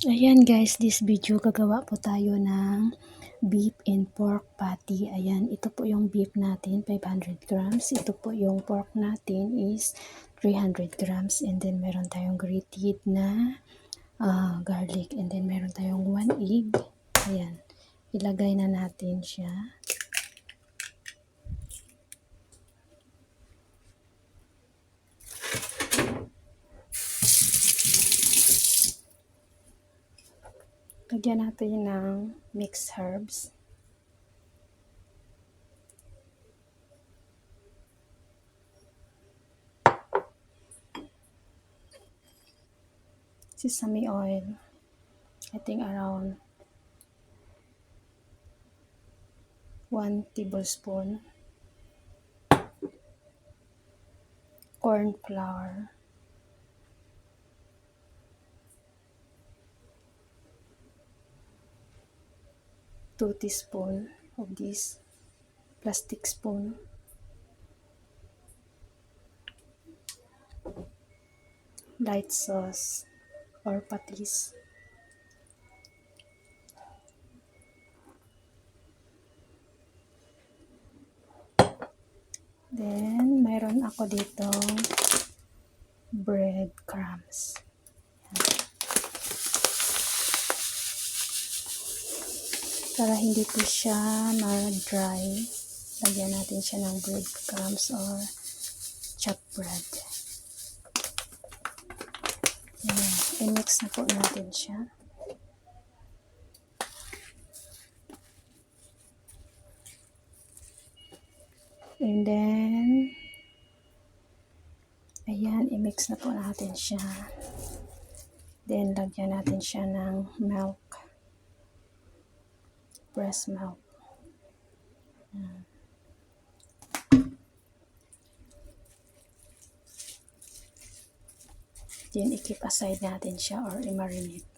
Ayan guys, this video gagawa po tayo ng beef and pork patty. Ayan, ito po yung beef natin, 500 grams. Ito po yung pork natin is 300 grams. And then meron tayong grated na garlic. And then meron tayong 1 egg. Ayan, ilagay na natin siya. Lagyan natin ng mixed herbs. Sesame oil. I think around 1 tablespoon. Corn flour. 2 teaspoon of this plastic spoon. Light sauce or patis. Then, mayroon ako dito breadcrumbs. Para hindi po siya ma-dry, lagyan natin siya ng breadcrumbs or chopped bread. Ayan, i-mix na po natin siya. And then, ayan, i-mix na po natin siya. Then, lagyan natin siya ng milk. Breast milk. Ayan. Then, i-keep aside natin siya or i-marinate.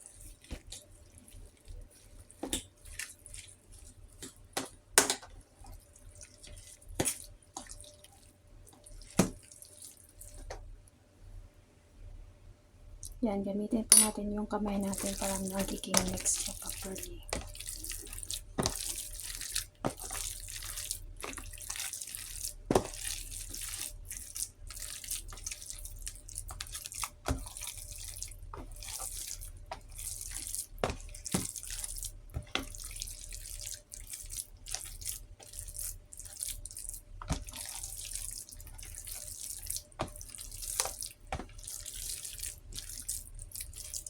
Yan, gamitin po natin yung kamay natin para magiging mix siya properly.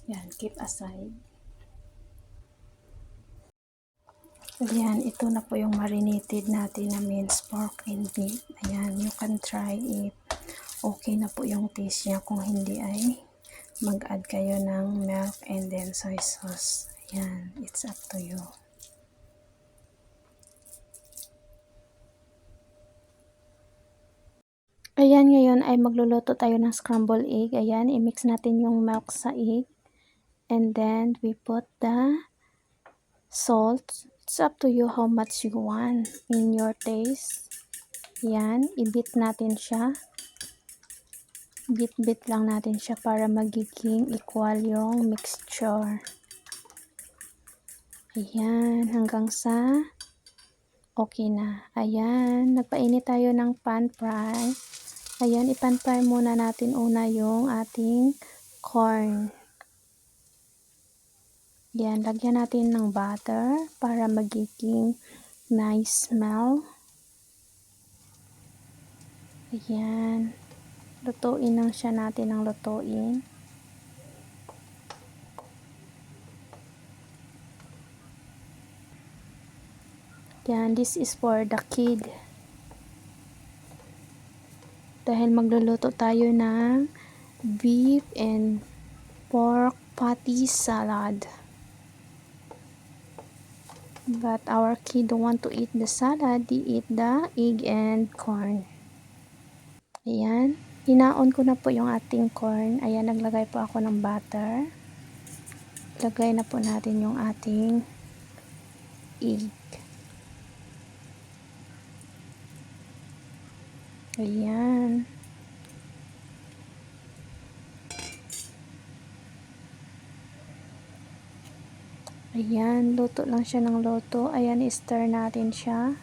Yan, keep aside. Ayan, ito na po yung marinated natin na minced pork and beef. Ayan, you can try if okay na po yung taste niya. Kung hindi ay mag-add kayo ng milk and then soy sauce. Ayan, it's up to you. Ayan, ngayon ay magluluto tayo ng scrambled egg. Ayan, i-mix natin yung milk sa egg. And then, we put the salt. It's up to you how much you want in your taste. Yan, i-beat natin siya. Beat lang natin siya para magiging equal yung mixture. Ayan, hanggang sa okay na. Ayan, nagpainit tayo ng pan fry. Ayan, i-pan fry muna natin una yung ating corn. Yan, lagyan natin ng butter para magiging nice smell. Ayan. Lutuin lang siya natin ng lutuin. Yan, this is for the kid. Dahil magluluto tayo ng beef and pork patty salad. But our kid don't want to eat the salad, they eat the egg and corn. Ayan, hinaon ko na po yung ating corn. Ayan, naglagay po ako ng butter. Lagay na po natin yung ating egg. Ayan. Ayan, luto lang siya ng luto. Ayan, i-stir natin siya.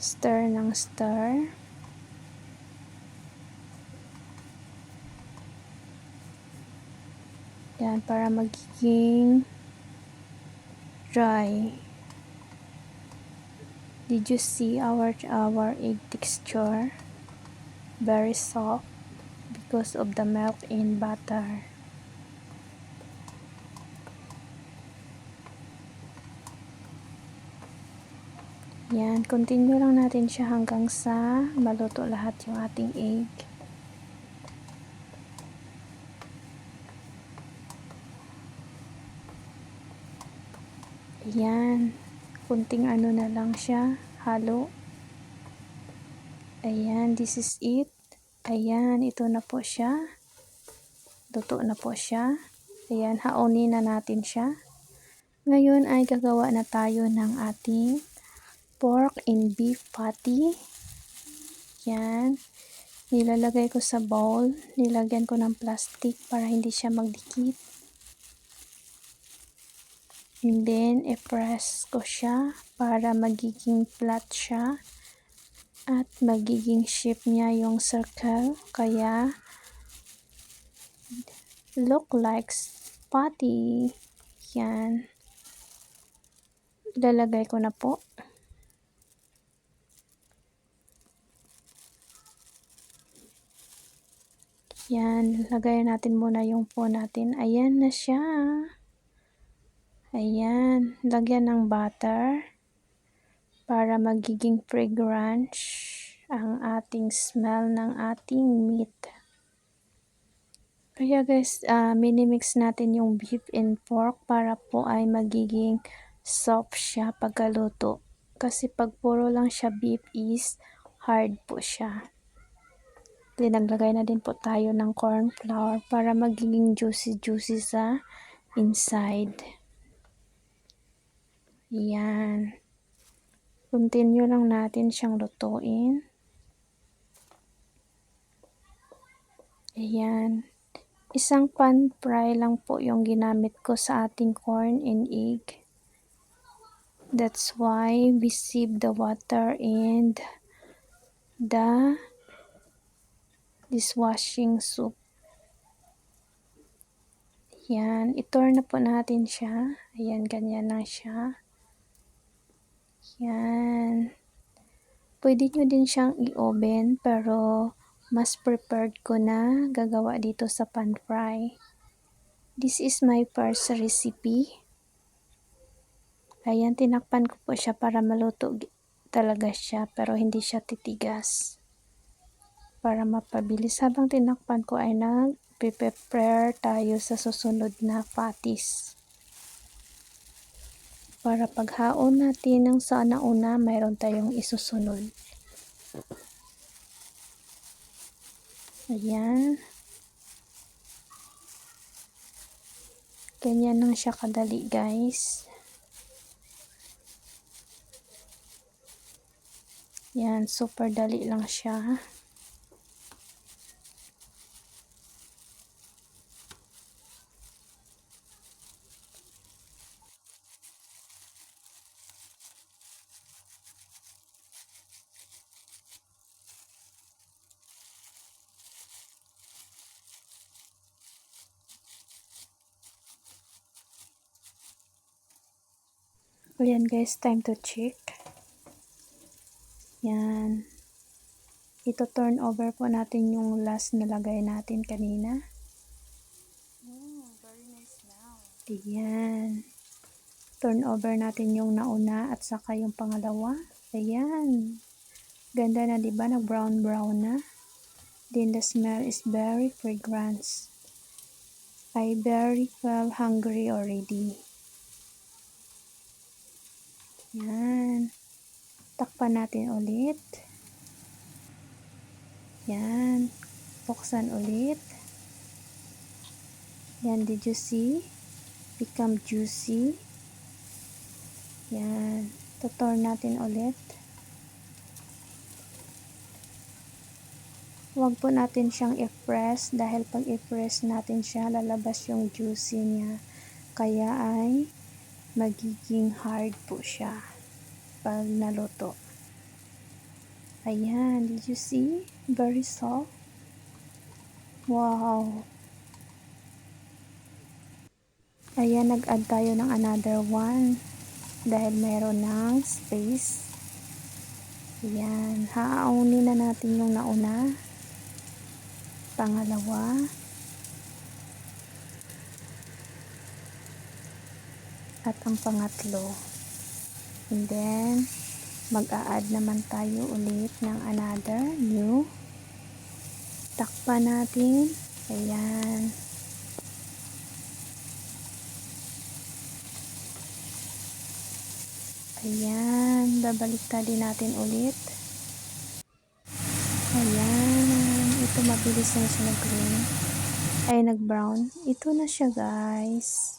Stir ng stir. Yan, para magiging dry. Did you see our egg texture? Very soft because of the milk in butter. Yan, continue lang natin siya hanggang sa maluto lahat yung ating egg. Ayan, kunting ano na lang siya, halo. Ayan, this is it. Ayan, ito na po siya. Luto na po siya. Ayan, haonin na natin siya. Ngayon ay gagawa na tayo ng ating pork and beef patty. Yan. Nilalagay ko sa bowl. Nilagyan ko ng plastic para hindi siya magdikit. And then, i-press ko siya para magiging flat siya. At magiging shape niya yung circle. Kaya, look like patty. Yan. Ilalagay ko na po. Yan, lagay natin muna yung po natin. Ayan na siya. Ayan, lagyan ng butter para magiging fragrance ang ating smell ng ating meat. Kaya guys, minimix natin yung beef and pork para po ay magiging soft siya pagkaluto. Kasi pag puro lang siya beef is hard po siya. Then, naglagay na din po tayo ng corn flour para magiging juicy sa inside. Yan. Continue lang natin siyang lutuin. Ayan. Isang pan fry lang po yung ginamit ko sa ating corn and egg. That's why we sieve the water and the dishwashing soup. Yan, i-turn na po natin siya. Ayan, ganyan lang siya. Yan. Pwede nyo din siyang i-oven, pero mas prepared ko na gagawa dito sa pan fry. This is my first recipe. Ayan, tinakpan ko po siya para maluto talaga siya, pero hindi siya titigas. Para mapabilis, habang tinakpan ko ay nag-prepare tayo sa susunod na patties. Para paghaon natin ng sa nauna, mayroon tayong isusunod. Ayan. Ganyan lang siya kadali, guys. Yan, super dali lang siya. Ayan guys, time to check. Yan. Ito turn over po natin yung last na lagay natin kanina. Very nice now. Ayan. Turn over natin yung nauna at saka yung pangalawa. Ayan. Ganda na, diba? Nag-brown na. Then the smell is very fragrance. I very well hungry already. Yan. Takpan natin ulit. Yan. Buksan ulit. Yan, did you see? Become juicy. Yan. Tuturn natin ulit. Huwag po natin siyang i-press dahil pag i-press natin siya, lalabas yung juicy niya. Kaya ay magiging hard po siya pag naluto. Ayan, did you see? Very soft. Wow! Ayan, nag-add tayo ng another one dahil mayroon ng space. Ayan, haaunin na natin yung nauna. Pangalawa. At ang pangatlo. And then, mag-a-add naman tayo ulit ng another new. Takpan natin. Ayan. Ayan. Babaliktadin natin ulit. Ayan. Ito mabilis na siya nag-green. Ay, nag-brown. Ito na siya, guys.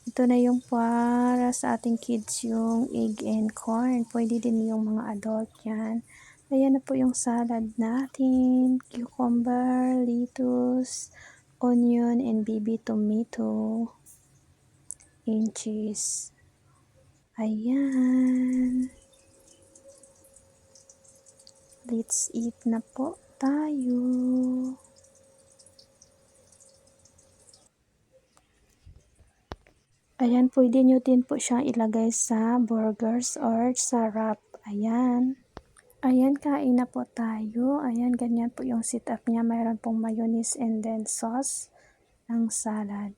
Ito na yung para sa ating kids, yung egg and corn. Pwede din yung mga adult yan. Ayan na po yung salad natin. Cucumber, lettuce, onion, and baby tomato. And cheese. Ayan. Let's eat na po tayo. Ayan, pwede nyo din po siyang ilagay sa burgers or sa wrap. Ayan. Ayan, kain na po tayo. Ayan, ganyan po yung setup niya. Mayroon pong mayonnaise and then sauce ng salad.